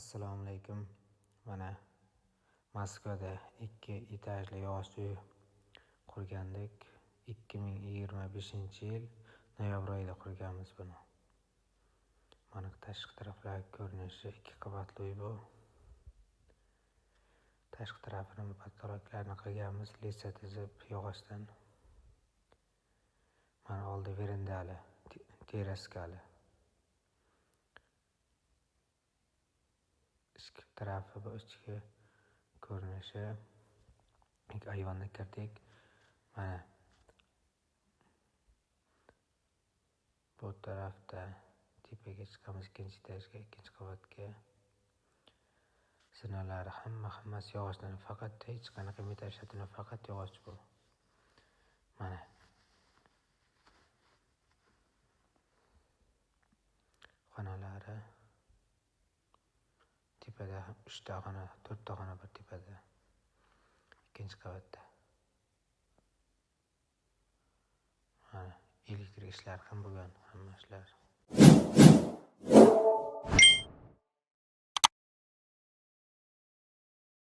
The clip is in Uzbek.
Assalomu alaykum. Mana Moskvada 2 etajli yog'och uy qurgandik. 2025-yil noyabr oyida qurganmiz buni. Mana tashqi taraflari ko'rinishi 2 qavatli uy bu. Tashqi tarafini pataloklarini qilganmiz lisa tizib yog'ochdan. Mana oldi verandali, teraskali. Ichki tarafi bu ichki ko'rinishi. Ayvonga kirdik. Mana bu tarafda tepaga chiqamiz, ikkinchi etajga, ikkinchi qavatga. Zinalari hammasi yog'ochdan, faqat hech qanaqa metall ishlatilmagan, faqat yog'och bu. Mana xonalari tepada 3 ta xona, 4 ta xona bir tepada. Ikkinchi qavatda. Mana elektrik ishlari ham bo'lgan, hamma ishlar.